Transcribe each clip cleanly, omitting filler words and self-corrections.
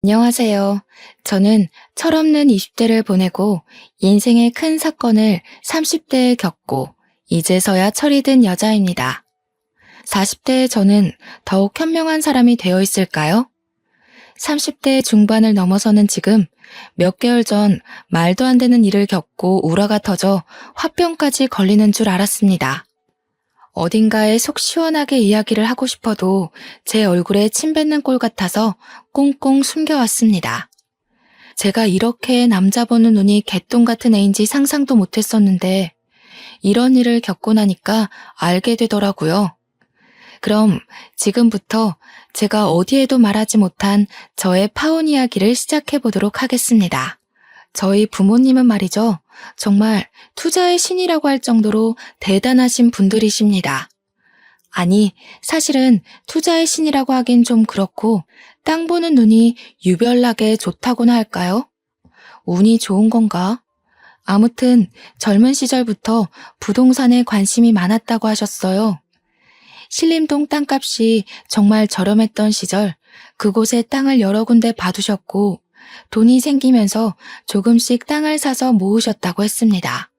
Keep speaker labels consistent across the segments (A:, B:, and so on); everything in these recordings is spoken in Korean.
A: 안녕하세요. 저는 철없는 20대를 보내고 인생의 큰 사건을 30대에 겪고 이제서야 철이 든 여자입니다. 40대의 저는 더욱 현명한 사람이 되어 있을까요? 30대 중반을 넘어서는 지금 몇 개월 전 말도 안 되는 일을 겪고 우라가 터져 화병까지 걸리는 줄 알았습니다. 어딘가에 속 시원하게 이야기를 하고 싶어도 제 얼굴에 침 뱉는 꼴 같아서 꽁꽁 숨겨왔습니다. 제가 이렇게 남자 보는 눈이 개똥 같은 애인지 상상도 못했었는데 이런 일을 겪고 나니까 알게 되더라고요. 그럼 지금부터 제가 어디에도 말하지 못한 저의 파혼 이야기를 시작해 보도록 하겠습니다. 저희 부모님은 말이죠. 정말 투자의 신이라고 할 정도로 대단하신 분들이십니다. 아니, 사실은 투자의 신이라고 하긴 좀 그렇고 땅 보는 눈이 유별나게 좋다고나 할까요? 운이 좋은 건가? 아무튼 젊은 시절부터 부동산에 관심이 많았다고 하셨어요. 신림동 땅값이 정말 저렴했던 시절 그곳에 땅을 여러 군데 봐두셨고 돈이 생기면서 조금씩 땅을 사서 모으셨다고 했습니다.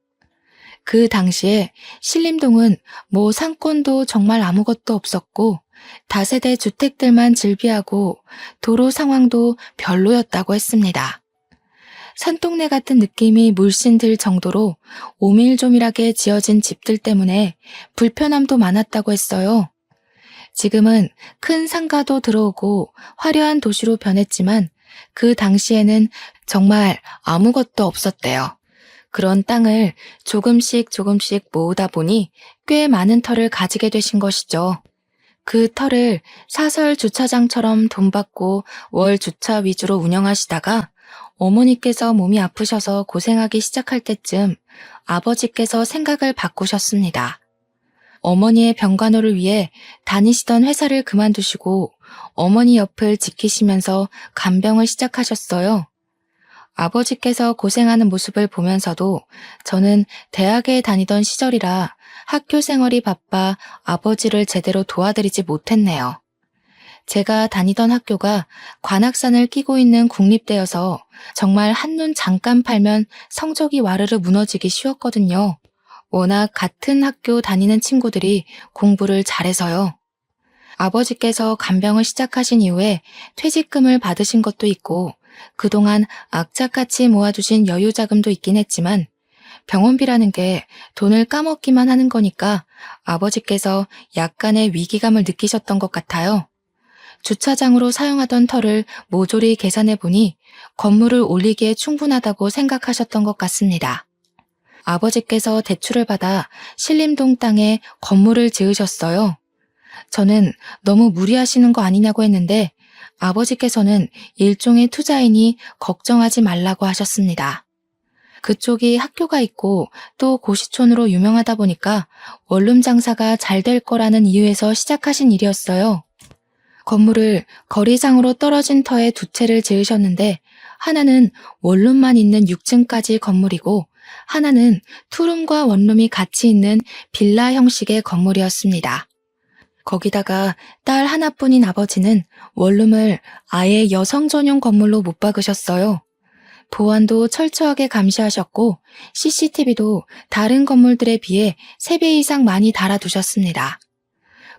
A: 그 당시에 신림동은 뭐 상권도 정말 아무것도 없었고 다세대 주택들만 즐비하고 도로 상황도 별로였다고 했습니다. 산동네 같은 느낌이 물씬 들 정도로 오밀조밀하게 지어진 집들 때문에 불편함도 많았다고 했어요. 지금은 큰 상가도 들어오고 화려한 도시로 변했지만 그 당시에는 정말 아무것도 없었대요. 그런 땅을 조금씩 모으다 보니 꽤 많은 터를 가지게 되신 것이죠. 그 터를 사설 주차장처럼 돈 받고 월 주차 위주로 운영하시다가 어머니께서 몸이 아프셔서 고생하기 시작할 때쯤 아버지께서 생각을 바꾸셨습니다. 어머니의 병간호를 위해 다니시던 회사를 그만두시고 어머니 옆을 지키시면서 간병을 시작하셨어요. 아버지께서 고생하는 모습을 보면서도 저는 대학에 다니던 시절이라 학교 생활이 바빠 아버지를 제대로 도와드리지 못했네요. 제가 다니던 학교가 관악산을 끼고 있는 국립대여서 정말 한눈 잠깐 팔면 성적이 와르르 무너지기 쉬웠거든요. 워낙 같은 학교 다니는 친구들이 공부를 잘해서요. 아버지께서 간병을 시작하신 이후에 퇴직금을 받으신 것도 있고 그동안 악착같이 모아두신 여유 자금도 있긴 했지만 병원비라는 게 돈을 까먹기만 하는 거니까 아버지께서 약간의 위기감을 느끼셨던 것 같아요. 주차장으로 사용하던 터를 모조리 계산해 보니 건물을 올리기에 충분하다고 생각하셨던 것 같습니다. 아버지께서 대출을 받아 신림동 땅에 건물을 지으셨어요. 저는 너무 무리하시는 거 아니냐고 했는데 아버지께서는 일종의 투자이니 걱정하지 말라고 하셨습니다. 그쪽이 학교가 있고 또 고시촌으로 유명하다 보니까 원룸 장사가 잘 될 거라는 이유에서 시작하신 일이었어요. 건물을 거리상으로 떨어진 터에 두 채를 지으셨는데 하나는 원룸만 있는 6층까지 건물이고 하나는 투룸과 원룸이 같이 있는 빌라 형식의 건물이었습니다. 거기다가 딸 하나뿐인 아버지는 원룸을 아예 여성 전용 건물로 못 박으셨어요. 보안도 철저하게 감시하셨고 CCTV도 다른 건물들에 비해 3배 이상 많이 달아두셨습니다.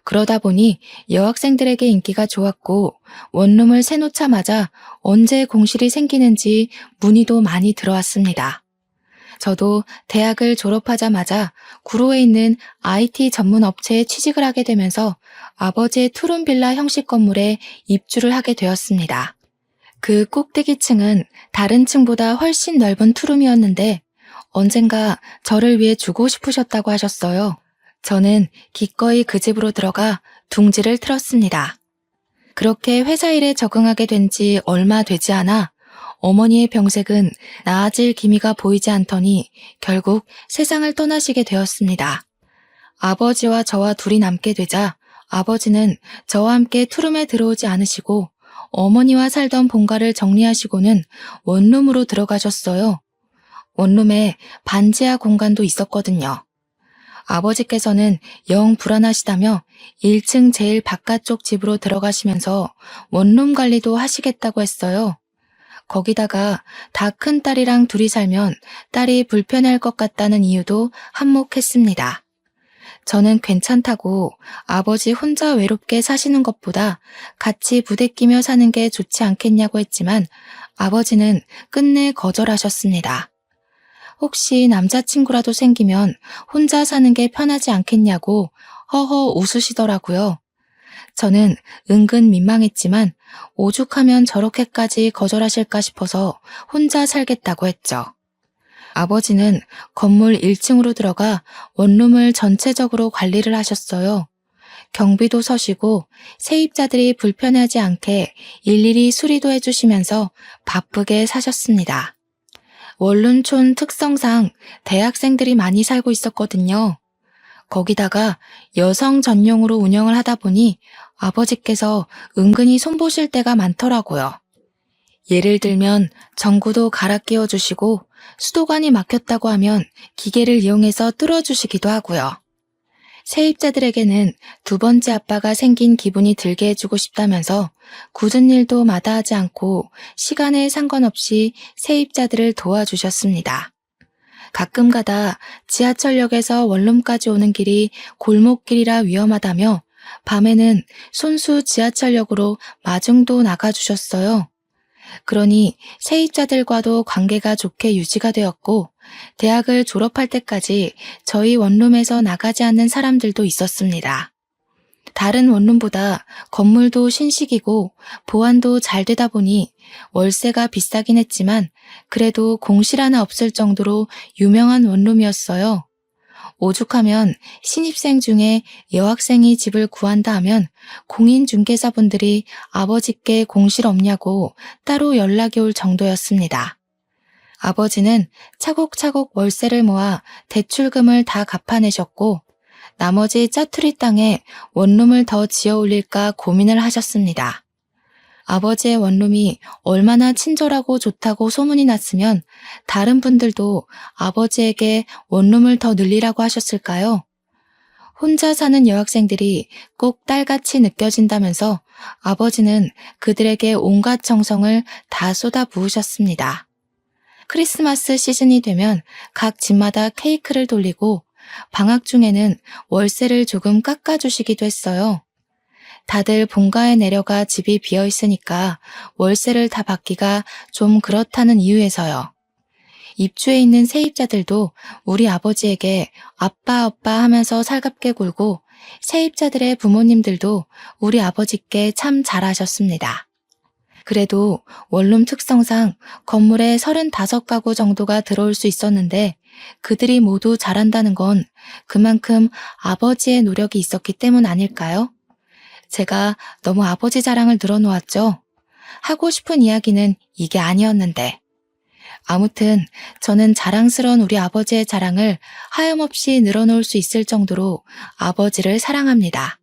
A: 그러다 보니 여학생들에게 인기가 좋았고 원룸을 세놓자마자 언제 공실이 생기는지 문의도 많이 들어왔습니다. 저도 대학을 졸업하자마자 구로에 있는 IT 전문 업체에 취직을 하게 되면서 아버지의 투룸 빌라 형식 건물에 입주를 하게 되었습니다. 그 꼭대기층은 다른 층보다 훨씬 넓은 투룸이었는데 언젠가 저를 위해 주고 싶으셨다고 하셨어요. 저는 기꺼이 그 집으로 들어가 둥지를 틀었습니다. 그렇게 회사 일에 적응하게 된 지 얼마 되지 않아 어머니의 병색은 나아질 기미가 보이지 않더니 결국 세상을 떠나시게 되었습니다. 아버지와 저와 둘이 남게 되자 아버지는 저와 함께 투룸에 들어오지 않으시고 어머니와 살던 본가를 정리하시고는 원룸으로 들어가셨어요. 원룸에 반지하 공간도 있었거든요. 아버지께서는 영 불안하시다며 1층 제일 바깥쪽 집으로 들어가시면서 원룸 관리도 하시겠다고 했어요. 거기다가 다 큰 딸이랑 둘이 살면 딸이 불편할 것 같다는 이유도 한몫했습니다. 저는 괜찮다고 아버지 혼자 외롭게 사시는 것보다 같이 부대끼며 사는 게 좋지 않겠냐고 했지만 아버지는 끝내 거절하셨습니다. 혹시 남자친구라도 생기면 혼자 사는 게 편하지 않겠냐고 허허 웃으시더라고요. 저는 은근 민망했지만 오죽하면 저렇게까지 거절하실까 싶어서 혼자 살겠다고 했죠. 아버지는 건물 1층으로 들어가 원룸을 전체적으로 관리를 하셨어요. 경비도 서시고 세입자들이 불편하지 않게 일일이 수리도 해주시면서 바쁘게 사셨습니다. 원룸촌 특성상 대학생들이 많이 살고 있었거든요. 거기다가 여성 전용으로 운영을 하다 보니 아버지께서 은근히 손보실 때가 많더라고요. 예를 들면 전구도 갈아 끼워주시고 수도관이 막혔다고 하면 기계를 이용해서 뚫어주시기도 하고요. 세입자들에게는 두 번째 아빠가 생긴 기분이 들게 해주고 싶다면서 굳은 일도 마다하지 않고 시간에 상관없이 세입자들을 도와주셨습니다. 가끔가다 지하철역에서 원룸까지 오는 길이 골목길이라 위험하다며 밤에는 손수 지하철역으로 마중도 나가주셨어요. 그러니 세입자들과도 관계가 좋게 유지가 되었고 대학을 졸업할 때까지 저희 원룸에서 나가지 않는 사람들도 있었습니다. 다른 원룸보다 건물도 신식이고 보안도 잘 되다 보니 월세가 비싸긴 했지만 그래도 공실 하나 없을 정도로 유명한 원룸이었어요. 오죽하면 신입생 중에 여학생이 집을 구한다 하면 공인중개사분들이 아버지께 공실 없냐고 따로 연락이 올 정도였습니다. 아버지는 차곡차곡 월세를 모아 대출금을 다 갚아내셨고 나머지 짜투리 땅에 원룸을 더 지어 올릴까 고민을 하셨습니다. 아버지의 원룸이 얼마나 친절하고 좋다고 소문이 났으면 다른 분들도 아버지에게 원룸을 더 늘리라고 하셨을까요? 혼자 사는 여학생들이 꼭 딸같이 느껴진다면서 아버지는 그들에게 온갖 정성을 다 쏟아 부으셨습니다. 크리스마스 시즌이 되면 각 집마다 케이크를 돌리고 방학 중에는 월세를 조금 깎아주시기도 했어요. 다들 본가에 내려가 집이 비어 있으니까 월세를 다 받기가 좀 그렇다는 이유에서요. 입주해 있는 세입자들도 우리 아버지에게 아빠 하면서 살갑게 굴고 세입자들의 부모님들도 우리 아버지께 참 잘하셨습니다. 그래도 원룸 특성상 건물에 35가구 정도가 들어올 수 있었는데 그들이 모두 잘한다는 건 그만큼 아버지의 노력이 있었기 때문 아닐까요? 제가 너무 아버지 자랑을 늘어놓았죠. 하고 싶은 이야기는 이게 아니었는데. 아무튼 저는 자랑스러운 우리 아버지의 자랑을 하염없이 늘어놓을 수 있을 정도로 아버지를 사랑합니다.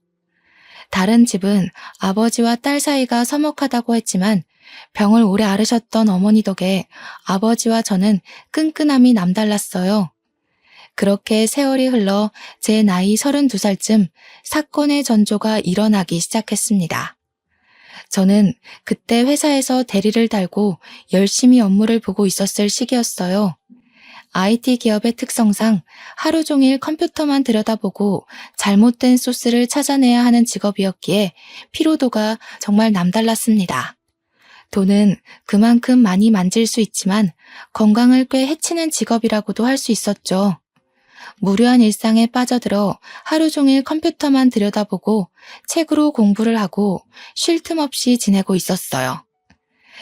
A: 다른 집은 아버지와 딸 사이가 서먹하다고 했지만 병을 오래 앓으셨던 어머니 덕에 아버지와 저는 끈끈함이 남달랐어요. 그렇게 세월이 흘러 제 나이 32살쯤 사건의 전조가 일어나기 시작했습니다. 저는 그때 회사에서 대리를 달고 열심히 업무를 보고 있었을 시기였어요. IT 기업의 특성상 하루 종일 컴퓨터만 들여다보고 잘못된 소스를 찾아내야 하는 직업이었기에 피로도가 정말 남달랐습니다. 돈은 그만큼 많이 만질 수 있지만 건강을 꽤 해치는 직업이라고도 할 수 있었죠. 무료한 일상에 빠져들어 하루 종일 컴퓨터만 들여다보고 책으로 공부를 하고 쉴 틈 없이 지내고 있었어요.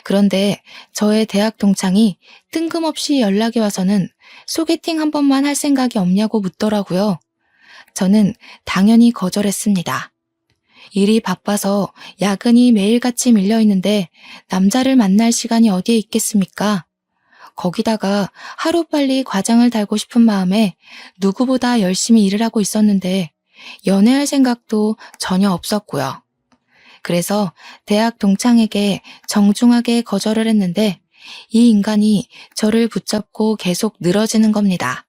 A: 그런데 저의 대학 동창이 뜬금없이 연락이 와서는 소개팅 한 번만 할 생각이 없냐고 묻더라고요. 저는 당연히 거절했습니다. 일이 바빠서 야근이 매일같이 밀려있는데 남자를 만날 시간이 어디에 있겠습니까? 거기다가 하루빨리 과장을 달고 싶은 마음에 누구보다 열심히 일을 하고 있었는데 연애할 생각도 전혀 없었고요. 그래서 대학 동창에게 정중하게 거절을 했는데 이 인간이 저를 붙잡고 계속 늘어지는 겁니다.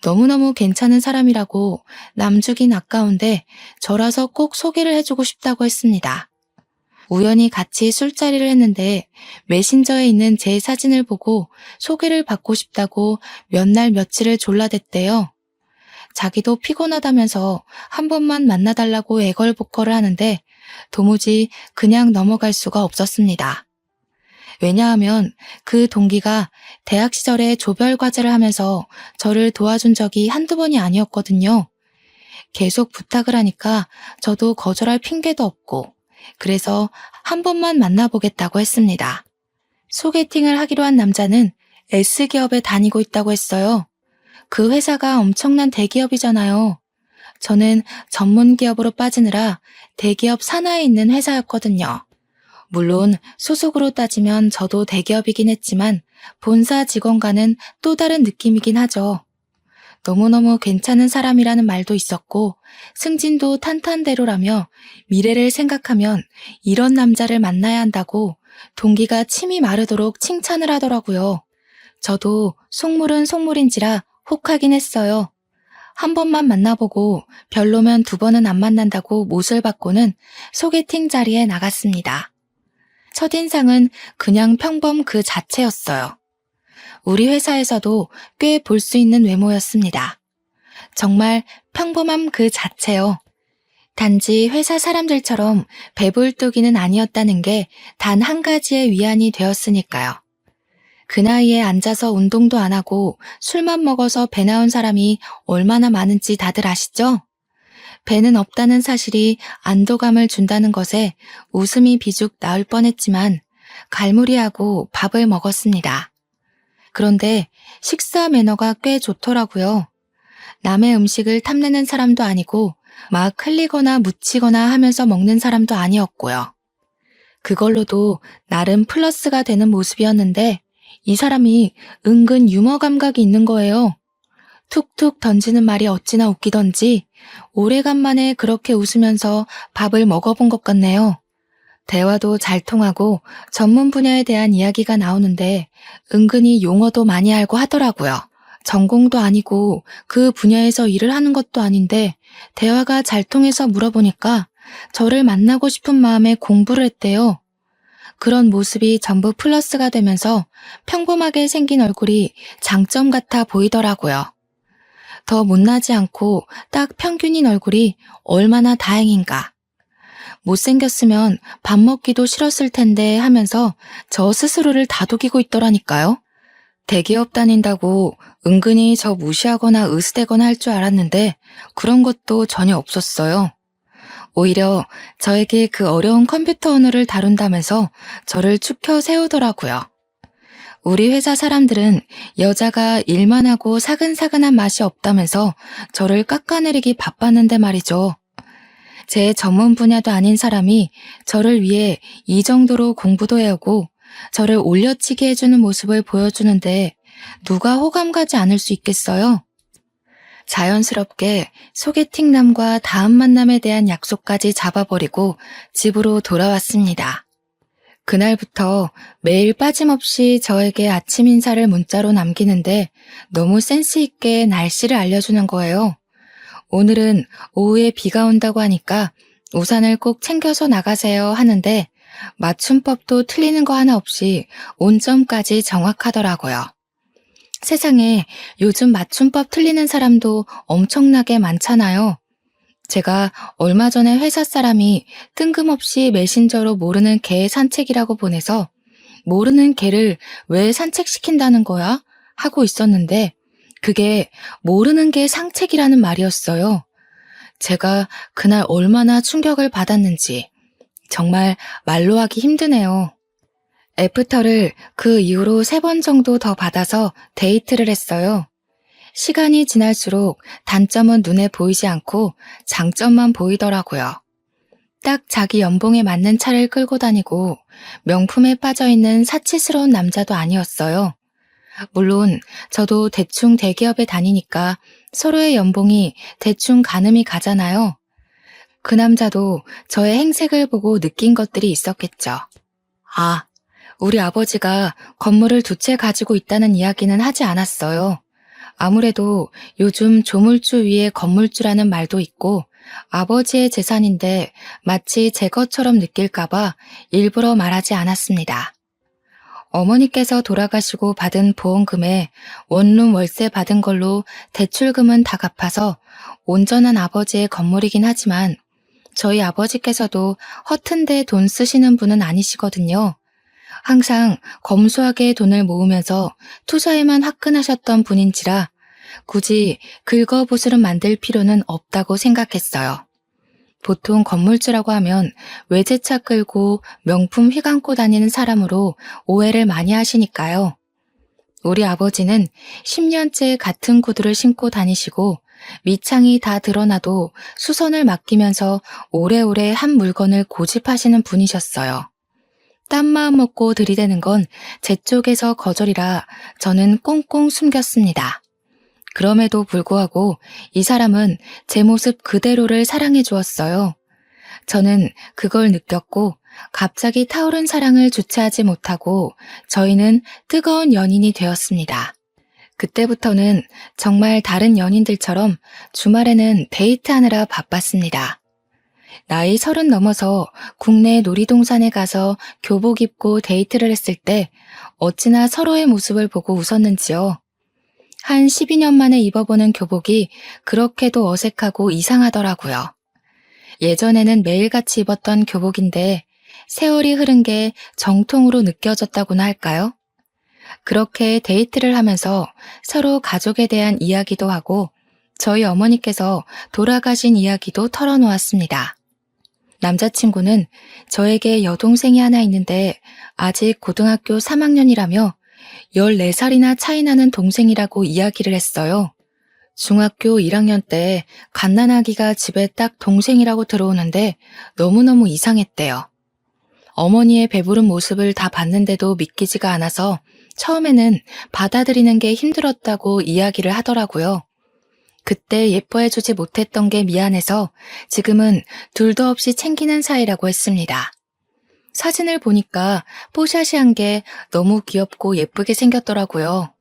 A: 너무너무 괜찮은 사람이라고 남주긴 아까운데 저라서 꼭 소개를 해주고 싶다고 했습니다. 우연히 같이 술자리를 했는데 메신저에 있는 제 사진을 보고 소개를 받고 싶다고 몇 날 며칠을 졸라댔대요. 자기도 피곤하다면서 한 번만 만나달라고 애걸복걸을 하는데 도무지 그냥 넘어갈 수가 없었습니다. 왜냐하면 그 동기가 대학 시절에 조별 과제를 하면서 저를 도와준 적이 한두 번이 아니었거든요. 계속 부탁을 하니까 저도 거절할 핑계도 없고 그래서 한 번만 만나보겠다고 했습니다. 소개팅을 하기로 한 남자는 S기업에 다니고 있다고 했어요. 그 회사가 엄청난 대기업이잖아요. 저는 전문 기업으로 빠지느라 대기업 산하에 있는 회사였거든요. 물론 소속으로 따지면 저도 대기업이긴 했지만 본사 직원과는 또 다른 느낌이긴 하죠. 너무너무 괜찮은 사람이라는 말도 있었고 승진도 탄탄대로라며 미래를 생각하면 이런 남자를 만나야 한다고 동기가 침이 마르도록 칭찬을 하더라고요. 저도 속물은 속물인지라 혹하긴 했어요. 한 번만 만나보고 별로면 두 번은 안 만난다고 못을 받고는 소개팅 자리에 나갔습니다. 첫인상은 그냥 평범 그 자체였어요. 우리 회사에서도 꽤 볼 수 있는 외모였습니다. 정말 평범함 그 자체요. 단지 회사 사람들처럼 배불뚝이는 아니었다는 게 단 한 가지의 위안이 되었으니까요. 그 나이에 앉아서 운동도 안 하고 술만 먹어서 배 나온 사람이 얼마나 많은지 다들 아시죠? 배는 없다는 사실이 안도감을 준다는 것에 웃음이 비죽 나올 뻔했지만 갈무리하고 밥을 먹었습니다. 그런데 식사 매너가 꽤 좋더라고요. 남의 음식을 탐내는 사람도 아니고 막 흘리거나 묻히거나 하면서 먹는 사람도 아니었고요. 그걸로도 나름 플러스가 되는 모습이었는데 이 사람이 은근 유머 감각이 있는 거예요. 툭툭 던지는 말이 어찌나 웃기던지 오래간만에 그렇게 웃으면서 밥을 먹어본 것 같네요. 대화도 잘 통하고 전문 분야에 대한 이야기가 나오는데 은근히 용어도 많이 알고 하더라고요. 전공도 아니고 그 분야에서 일을 하는 것도 아닌데 대화가 잘 통해서 물어보니까 저를 만나고 싶은 마음에 공부를 했대요. 그런 모습이 전부 플러스가 되면서 평범하게 생긴 얼굴이 장점 같아 보이더라고요. 더 못나지 않고 딱 평균인 얼굴이 얼마나 다행인가. 못생겼으면 밥 먹기도 싫었을 텐데 하면서 저 스스로를 다독이고 있더라니까요. 대기업 다닌다고 은근히 저 무시하거나 으스대거나 할 줄 알았는데 그런 것도 전혀 없었어요. 오히려 저에게 그 어려운 컴퓨터 언어를 다룬다면서 저를 축혀 세우더라고요. 우리 회사 사람들은 여자가 일만 하고 사근사근한 맛이 없다면서 저를 깎아내리기 바빴는데 말이죠. 제 전문 분야도 아닌 사람이 저를 위해 이 정도로 공부도 해오고 저를 올려치게 해주는 모습을 보여주는데 누가 호감 가지 않을 수 있겠어요? 자연스럽게 소개팅남과 다음 만남에 대한 약속까지 잡아버리고 집으로 돌아왔습니다. 그날부터 매일 빠짐없이 저에게 아침 인사를 문자로 남기는데 너무 센스 있게 날씨를 알려주는 거예요. 오늘은 오후에 비가 온다고 하니까 우산을 꼭 챙겨서 나가세요 하는데 맞춤법도 틀리는 거 하나 없이 온점까지 정확하더라고요. 세상에 요즘 맞춤법 틀리는 사람도 엄청나게 많잖아요. 제가 얼마 전에 회사 사람이 뜬금없이 메신저로 모르는 개 산책이라고 보내서 모르는 개를 왜 산책시킨다는 거야? 하고 있었는데 그게 모르는 개 상책이라는 말이었어요. 제가 그날 얼마나 충격을 받았는지 정말 말로 하기 힘드네요. 애프터를 그 이후로 3번 정도 더 받아서 데이트를 했어요. 시간이 지날수록 단점은 눈에 보이지 않고 장점만 보이더라고요. 딱 자기 연봉에 맞는 차를 끌고 다니고 명품에 빠져있는 사치스러운 남자도 아니었어요. 물론 저도 대충 대기업에 다니니까 서로의 연봉이 대충 가늠이 가잖아요. 그 남자도 저의 행색을 보고 느낀 것들이 있었겠죠. 아, 우리 아버지가 건물을 2채 가지고 있다는 이야기는 하지 않았어요. 아무래도 요즘 조물주 위에 건물주라는 말도 있고 아버지의 재산인데 마치 제 것처럼 느낄까봐 일부러 말하지 않았습니다. 어머니께서 돌아가시고 받은 보험금에 원룸 월세 받은 걸로 대출금은 다 갚아서 온전한 아버지의 건물이긴 하지만 저희 아버지께서도 허튼데 돈 쓰시는 분은 아니시거든요. 항상 검소하게 돈을 모으면서 투자에만 화끈하셨던 분인지라 굳이 긁어부스름 만들 필요는 없다고 생각했어요. 보통 건물주라고 하면 외제차 끌고 명품 휘감고 다니는 사람으로 오해를 많이 하시니까요. 우리 아버지는 10년째 같은 구두를 신고 다니시고 밑창이 다 드러나도 수선을 맡기면서 오래오래 한 물건을 고집하시는 분이셨어요. 딴 마음 먹고 들이대는 건 제 쪽에서 거절이라 저는 꽁꽁 숨겼습니다. 그럼에도 불구하고 이 사람은 제 모습 그대로를 사랑해 주었어요. 저는 그걸 느꼈고 갑자기 타오른 사랑을 주체하지 못하고 저희는 뜨거운 연인이 되었습니다. 그때부터는 정말 다른 연인들처럼 주말에는 데이트하느라 바빴습니다. 나이 30 넘어서 국내 놀이동산에 가서 교복 입고 데이트를 했을 때 어찌나 서로의 모습을 보고 웃었는지요. 한 12년 만에 입어보는 교복이 그렇게도 어색하고 이상하더라고요. 예전에는 매일같이 입었던 교복인데 세월이 흐른 게 정통으로 느껴졌다고나 할까요? 그렇게 데이트를 하면서 서로 가족에 대한 이야기도 하고 저희 어머니께서 돌아가신 이야기도 털어놓았습니다. 남자친구는 저에게 여동생이 하나 있는데 아직 고등학교 3학년이라며 14살이나 차이 나는 동생이라고 이야기를 했어요. 중학교 1학년 때 갓난아기가 집에 딱 동생이라고 들어오는데 너무너무 이상했대요. 어머니의 배부른 모습을 다 봤는데도 믿기지가 않아서 처음에는 받아들이는 게 힘들었다고 이야기를 하더라고요. 그때 예뻐해주지 못했던 게 미안해서 지금은 둘도 없이 챙기는 사이라고 했습니다. 사진을 보니까 뽀샤시한 게 너무 귀엽고 예쁘게 생겼더라고요.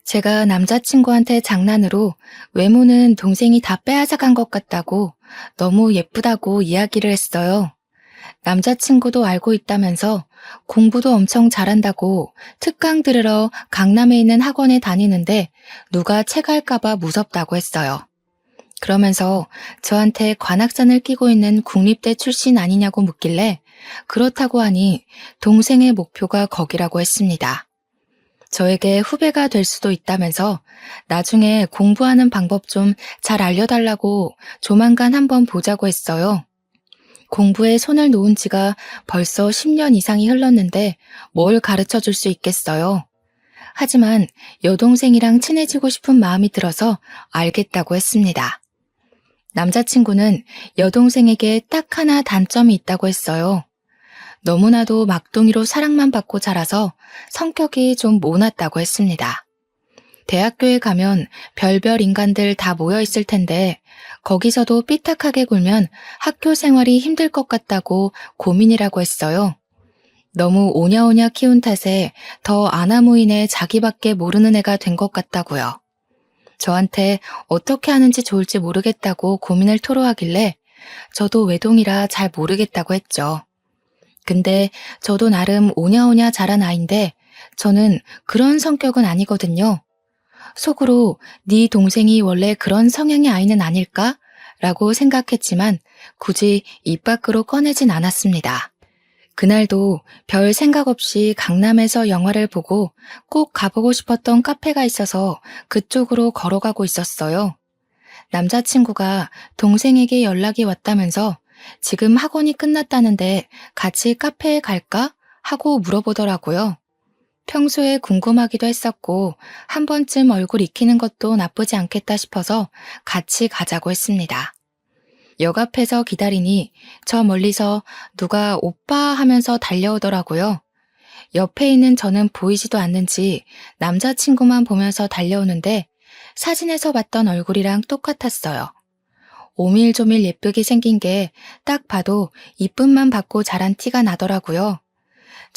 A: 제가 남자친구한테 장난으로 외모는 동생이 다 빼앗아간 것 같다고 너무 예쁘다고 이야기를 했어요. 남자친구도 알고 있다면서 공부도 엄청 잘한다고 특강 들으러 강남에 있는 학원에 다니는데 누가 채갈까봐 무섭다고 했어요. 그러면서 저한테 관악산을 끼고 있는 국립대 출신 아니냐고 묻길래 그렇다고 하니 동생의 목표가 거기라고 했습니다. 저에게 후배가 될 수도 있다면서 나중에 공부하는 방법 좀 잘 알려달라고 조만간 한번 보자고 했어요. 공부에 손을 놓은 지가 벌써 10년 이상이 흘렀는데 뭘 가르쳐 줄 수 있겠어요. 하지만 여동생이랑 친해지고 싶은 마음이 들어서 알겠다고 했습니다. 남자친구는 여동생에게 딱 하나 단점이 있다고 했어요. 너무나도 막둥이로 사랑만 받고 자라서 성격이 좀 모났다고 했습니다. 대학교에 가면 별별 인간들 다 모여 있을 텐데 거기서도 삐딱하게 굴면 학교 생활이 힘들 것 같다고 고민이라고 했어요. 너무 오냐오냐 키운 탓에 더 아나무인의 자기밖에 모르는 애가 된 것 같다고요. 저한테 어떻게 하는지 좋을지 모르겠다고 고민을 토로하길래 저도 외동이라 잘 모르겠다고 했죠. 근데 저도 나름 오냐오냐 자란 아이인데 저는 그런 성격은 아니거든요. 속으로 네 동생이 원래 그런 성향의 아이는 아닐까? 라고 생각했지만 굳이 입 밖으로 꺼내진 않았습니다. 그날도 별 생각 없이 강남에서 영화를 보고 꼭 가보고 싶었던 카페가 있어서 그쪽으로 걸어가고 있었어요. 남자친구가 동생에게 연락이 왔다면서 지금 학원이 끝났다는데 같이 카페에 갈까? 하고 물어보더라고요. 평소에 궁금하기도 했었고 한 번쯤 얼굴 익히는 것도 나쁘지 않겠다 싶어서 같이 가자고 했습니다. 역 앞에서 기다리니 저 멀리서 누가 오빠 하면서 달려오더라고요. 옆에 있는 저는 보이지도 않는지 남자친구만 보면서 달려오는데 사진에서 봤던 얼굴이랑 똑같았어요. 오밀조밀 예쁘게 생긴 게 딱 봐도 이쁨만 받고 자란 티가 나더라고요.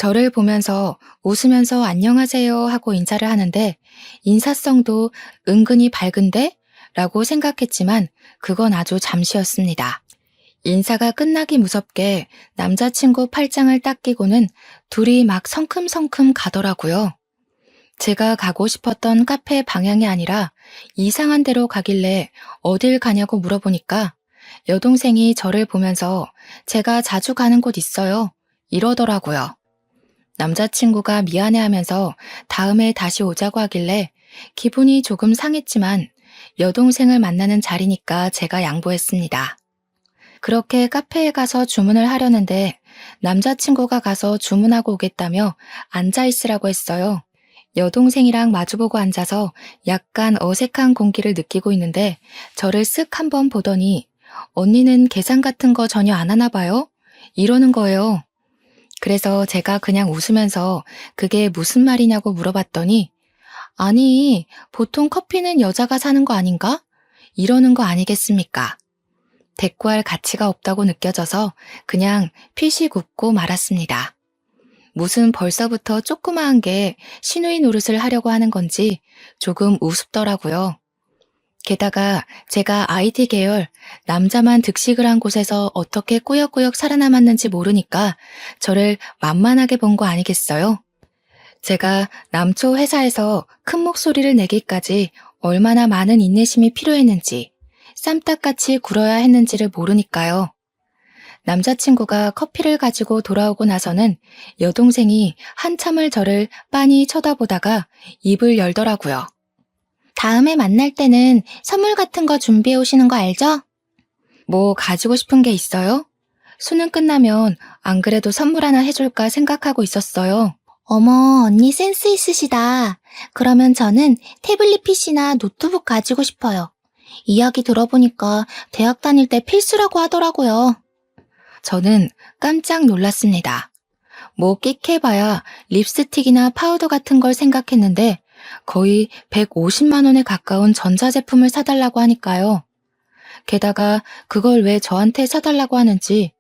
A: 저를 보면서 웃으면서 안녕하세요 하고 인사를 하는데 인사성도 은근히 밝은데? 라고 생각했지만 그건 아주 잠시였습니다. 인사가 끝나기 무섭게 남자친구 팔짱을 딱 끼고는 둘이 막 성큼성큼 가더라고요. 제가 가고 싶었던 카페 방향이 아니라 이상한 데로 가길래 어딜 가냐고 물어보니까 여동생이 저를 보면서 제가 자주 가는 곳 있어요. 이러더라고요. 남자친구가 미안해하면서 다음에 다시 오자고 하길래 기분이 조금 상했지만 여동생을 만나는 자리니까 제가 양보했습니다. 그렇게 카페에 가서 주문을 하려는데 남자친구가 가서 주문하고 오겠다며 앉아있으라고 했어요. 여동생이랑 마주보고 앉아서 약간 어색한 공기를 느끼고 있는데 저를 쓱 한번 보더니 언니는 계산 같은 거 전혀 안 하나 봐요? 이러는 거예요. 그래서 제가 그냥 웃으면서 그게 무슨 말이냐고 물어봤더니 아니, 보통 커피는 여자가 사는 거 아닌가? 이러는 거 아니겠습니까? 대꾸할 가치가 없다고 느껴져서 그냥 피식 웃고 말았습니다. 무슨 벌써부터 조그마한 게 시누이 노릇을 하려고 하는 건지 조금 우습더라고요. 게다가 제가 IT 계열 남자만 득식을 한 곳에서 어떻게 꾸역꾸역 살아남았는지 모르니까 저를 만만하게 본 거 아니겠어요? 제가 남초 회사에서 큰 목소리를 내기까지 얼마나 많은 인내심이 필요했는지 쌈딱같이 굴어야 했는지를 모르니까요. 남자친구가 커피를 가지고 돌아오고 나서는 여동생이 한참을 저를 빤히 쳐다보다가 입을 열더라고요. 다음에 만날 때는 선물 같은 거 준비해 오시는 거 알죠? 뭐 가지고 싶은 게 있어요? 수능 끝나면 안 그래도 선물 하나 해줄까 생각하고 있었어요. 어머, 언니 센스 있으시다. 그러면 저는 태블릿 PC나 노트북 가지고 싶어요. 이야기 들어보니까 대학 다닐 때 필수라고 하더라고요. 저는 깜짝 놀랐습니다. 뭐 끽해봐야 립스틱이나 파우더 같은 걸 생각했는데 거의 150만 원에 가까운 전자제품을 사달라고 하니까요. 게다가 그걸 왜 저한테 사달라고 하는지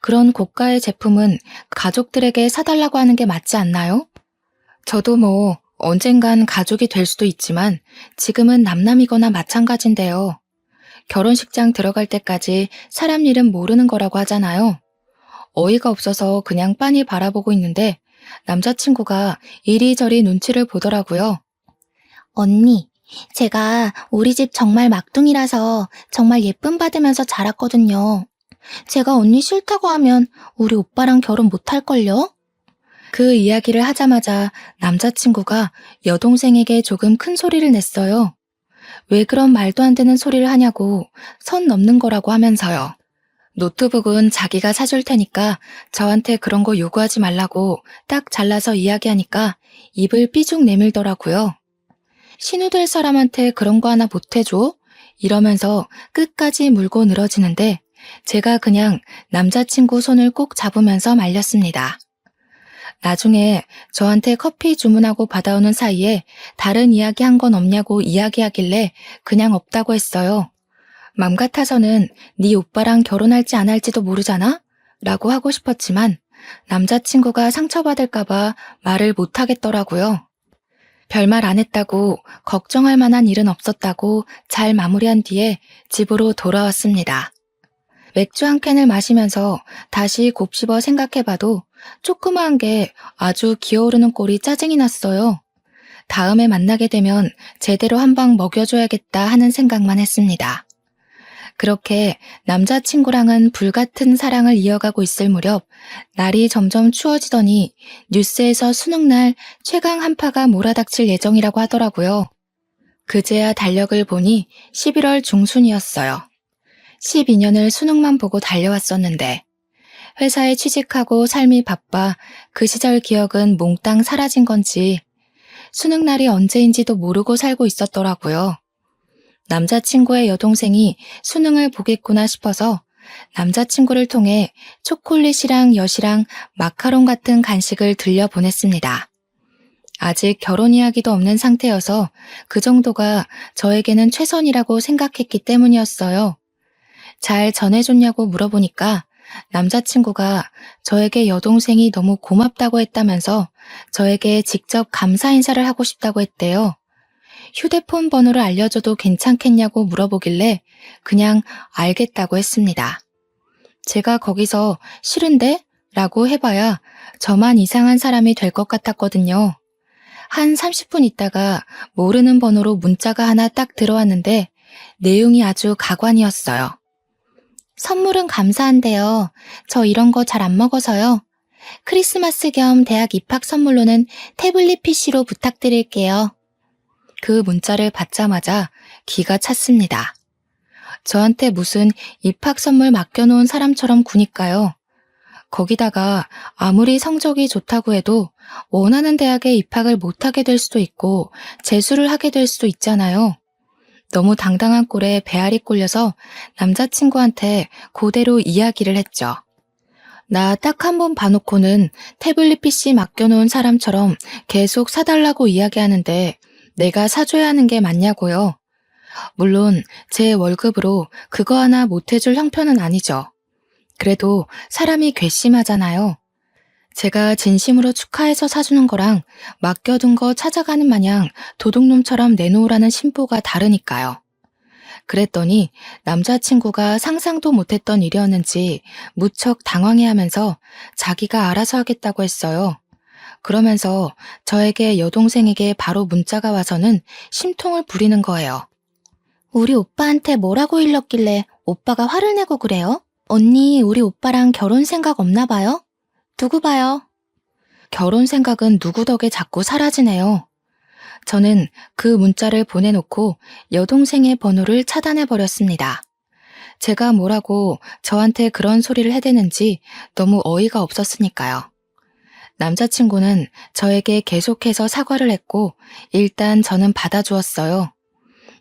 A: 그런 고가의 제품은 가족들에게 사달라고 하는 게 맞지 않나요? 저도 뭐 언젠간 가족이 될 수도 있지만 지금은 남남이거나 마찬가지인데요. 결혼식장 들어갈 때까지 사람 일은 모르는 거라고 하잖아요. 어이가 없어서 그냥 빤히 바라보고 있는데 남자친구가 이리저리 눈치를 보더라고요. 언니, 제가 우리 집 정말 막둥이라서 정말 예쁨 받으면서 자랐거든요. 제가 언니 싫다고 하면 우리 오빠랑 결혼 못할걸요? 그 이야기를 하자마자 남자친구가 여동생에게 조금 큰 소리를 냈어요. 왜 그런 말도 안 되는 소리를 하냐고 선 넘는 거라고 하면서요. 노트북은 자기가 사줄 테니까 저한테 그런 거 요구하지 말라고 딱 잘라서 이야기하니까 입을 삐죽 내밀더라고요. 신우될 사람한테 그런 거 하나 못 해줘? 이러면서 끝까지 물고 늘어지는데 제가 그냥 남자친구 손을 꼭 잡으면서 말렸습니다. 나중에 저한테 커피 주문하고 받아오는 사이에 다른 이야기 한 건 없냐고 이야기하길래 그냥 없다고 했어요. 맘 같아서는 네 오빠랑 결혼할지 안 할지도 모르잖아? 라고 하고 싶었지만 남자친구가 상처받을까봐 말을 못 하겠더라고요. 별말 안 했다고 걱정할 만한 일은 없었다고 잘 마무리한 뒤에 집으로 돌아왔습니다. 맥주 한 캔을 마시면서 다시 곱씹어 생각해봐도 조그마한 게 아주 기어오르는 꼴이 짜증이 났어요. 다음에 만나게 되면 제대로 한 방 먹여줘야겠다 하는 생각만 했습니다. 그렇게 남자친구랑은 불같은 사랑을 이어가고 있을 무렵 날이 점점 추워지더니 뉴스에서 수능날 최강 한파가 몰아닥칠 예정이라고 하더라고요. 그제야 달력을 보니 11월 중순이었어요. 12년을 수능만 보고 달려왔었는데 회사에 취직하고 삶이 바빠 그 시절 기억은 몽땅 사라진 건지 수능날이 언제인지도 모르고 살고 있었더라고요. 남자친구의 여동생이 수능을 보겠구나 싶어서 남자친구를 통해 초콜릿이랑 엿이랑 마카롱 같은 간식을 들려보냈습니다. 아직 결혼 이야기도 없는 상태여서 그 정도가 저에게는 최선이라고 생각했기 때문이었어요. 잘 전해줬냐고 물어보니까 남자친구가 저에게 여동생이 너무 고맙다고 했다면서 저에게 직접 감사 인사를 하고 싶다고 했대요. 휴대폰 번호를 알려줘도 괜찮겠냐고 물어보길래 그냥 알겠다고 했습니다. 제가 거기서 싫은데? 라고 해봐야 저만 이상한 사람이 될 것 같았거든요. 한 30분 있다가 모르는 번호로 문자가 하나 딱 들어왔는데 내용이 아주 가관이었어요. 선물은 감사한데요. 저 이런 거 잘 안 먹어서요. 크리스마스 겸 대학 입학 선물로는 태블릿 PC로 부탁드릴게요. 그 문자를 받자마자 기가 찼습니다. 저한테 무슨 입학 선물 맡겨놓은 사람처럼 구니까요. 거기다가 아무리 성적이 좋다고 해도 원하는 대학에 입학을 못하게 될 수도 있고 재수를 하게 될 수도 있잖아요. 너무 당당한 꼴에 배알이 꼴려서 남자친구한테 그대로 이야기를 했죠. 나 딱 한 번 봐놓고는 태블릿 PC 맡겨놓은 사람처럼 계속 사달라고 이야기하는데 내가 사줘야 하는 게 맞냐고요. 물론 제 월급으로 그거 하나 못해줄 형편은 아니죠. 그래도 사람이 괘씸하잖아요. 제가 진심으로 축하해서 사주는 거랑 맡겨둔 거 찾아가는 마냥 도둑놈처럼 내놓으라는 심보가 다르니까요. 그랬더니 남자친구가 상상도 못했던 일이었는지 무척 당황해하면서 자기가 알아서 하겠다고 했어요. 그러면서 저에게 여동생에게 바로 문자가 와서는 심통을 부리는 거예요. 우리 오빠한테 뭐라고 일렀길래 오빠가 화를 내고 그래요? 언니, 우리 오빠랑 결혼 생각 없나 봐요? 두고 봐요. 결혼 생각은 누구 덕에 자꾸 사라지네요. 저는 그 문자를 보내놓고 여동생의 번호를 차단해버렸습니다. 제가 뭐라고 저한테 그런 소리를 해대는지 너무 어이가 없었으니까요. 남자친구는 저에게 계속해서 사과를 했고 일단 저는 받아주었어요.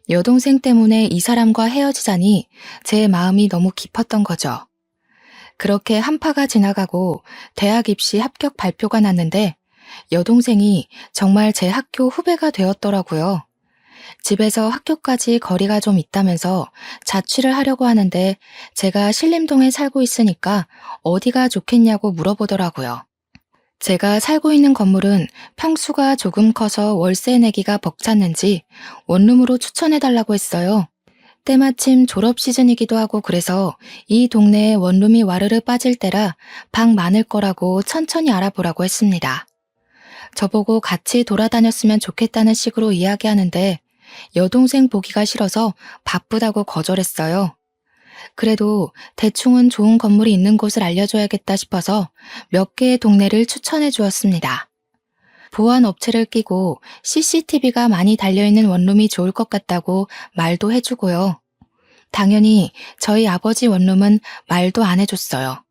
A: 여동생 때문에 이 사람과 헤어지자니 제 마음이 너무 깊었던 거죠. 그렇게 한파가 지나가고 대학 입시 합격 발표가 났는데 여동생이 정말 제 학교 후배가 되었더라고요. 집에서 학교까지 거리가 좀 있다면서 자취를 하려고 하는데 제가 신림동에 살고 있으니까 어디가 좋겠냐고 물어보더라고요. 제가 살고 있는 건물은 평수가 조금 커서 월세 내기가 벅찼는지 원룸으로 추천해달라고 했어요. 때마침 졸업 시즌이기도 하고 그래서 이 동네에 원룸이 와르르 빠질 때라 방 많을 거라고 천천히 알아보라고 했습니다. 저보고 같이 돌아다녔으면 좋겠다는 식으로 이야기하는데 여동생 보기가 싫어서 바쁘다고 거절했어요. 그래도 대충은 좋은 건물이 있는 곳을 알려줘야겠다 싶어서 몇 개의 동네를 추천해 주었습니다. 보안 업체를 끼고 CCTV가 많이 달려있는 원룸이 좋을 것 같다고 말도 해주고요. 당연히 저희 아버지 원룸은 말도 안 해줬어요.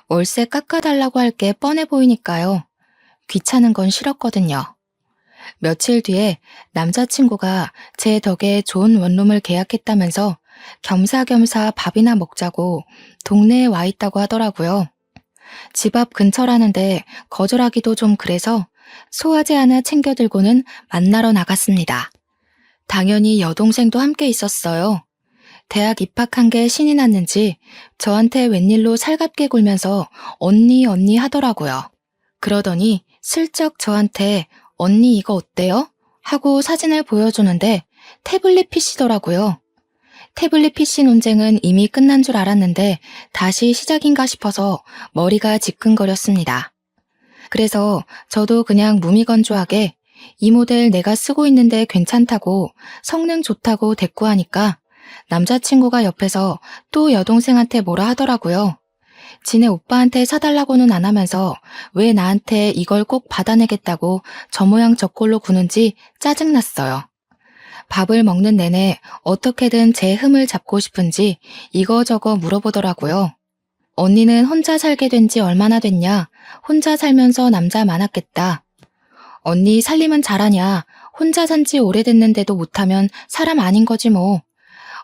A: 월세 깎아달라고 할 게 뻔해 보이니까요. 귀찮은 건 싫었거든요. 며칠 뒤에 남자친구가 제 덕에 좋은 원룸을 계약했다면서 겸사겸사 밥이나 먹자고 동네에 와 있다고 하더라고요. 집 앞 근처라는데 거절하기도 좀 그래서 소화제 하나 챙겨 들고는 만나러 나갔습니다. 당연히 여동생도 함께 있었어요. 대학 입학한 게 신이 났는지 저한테 웬일로 살갑게 굴면서 언니 언니 하더라고요. 그러더니 슬쩍 저한테 언니 이거 어때요? 하고 사진을 보여주는데 태블릿 PC더라고요. 태블릿 PC 논쟁은 이미 끝난 줄 알았는데 다시 시작인가 싶어서 머리가 지끈거렸습니다. 그래서 저도 그냥 무미건조하게 이 모델 내가 쓰고 있는데 괜찮다고 성능 좋다고 대꾸하니까 남자친구가 옆에서 또 여동생한테 뭐라 하더라고요. 지네 오빠한테 사달라고는 안 하면서 왜 나한테 이걸 꼭 받아내겠다고 저 모양 저 꼴로 구는지 짜증났어요. 밥을 먹는 내내 어떻게든 제 흠을 잡고 싶은지 이거저거 물어보더라고요. 언니는 혼자 살게 된 지 얼마나 됐냐? 혼자 살면서 남자 많았겠다. 언니 살림은 잘하냐? 혼자 산 지 오래됐는데도 못하면 사람 아닌 거지 뭐.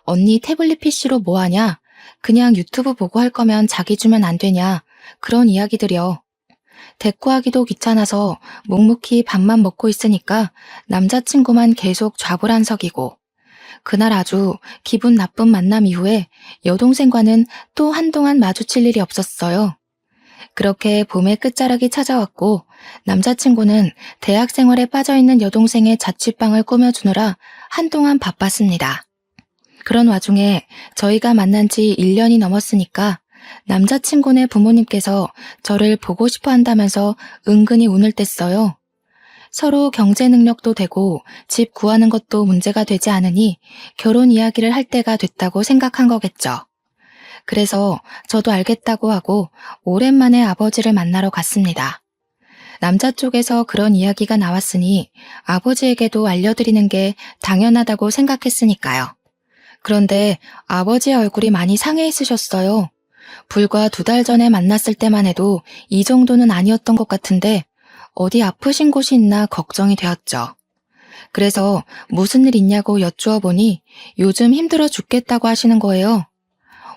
A: 언니 태블릿 PC로 뭐 하냐? 그냥 유튜브 보고 할 거면 자기 주면 안 되냐? 그런 이야기들이요. 대꾸하기도 귀찮아서 묵묵히 밥만 먹고 있으니까 남자친구만 계속 좌불안석이고 그날 아주 기분 나쁜 만남 이후에 여동생과는 또 한동안 마주칠 일이 없었어요. 그렇게 봄의 끝자락이 찾아왔고 남자친구는 대학 생활에 빠져있는 여동생의 자취방을 꾸며주느라 한동안 바빴습니다. 그런 와중에 저희가 만난 지 1년이 넘었으니까 남자친구네 부모님께서 저를 보고 싶어 한다면서 은근히 운을 뗐어요. 서로 경제 능력도 되고 집 구하는 것도 문제가 되지 않으니 결혼 이야기를 할 때가 됐다고 생각한 거겠죠. 그래서 저도 알겠다고 하고 오랜만에 아버지를 만나러 갔습니다. 남자 쪽에서 그런 이야기가 나왔으니 아버지에게도 알려드리는 게 당연하다고 생각했으니까요. 그런데 아버지의 얼굴이 많이 상해 있으셨어요. 불과 2달 전에 만났을 때만 해도 이 정도는 아니었던 것 같은데 어디 아프신 곳이 있나 걱정이 되었죠. 그래서 무슨 일 있냐고 여쭈어 보니 요즘 힘들어 죽겠다고 하시는 거예요.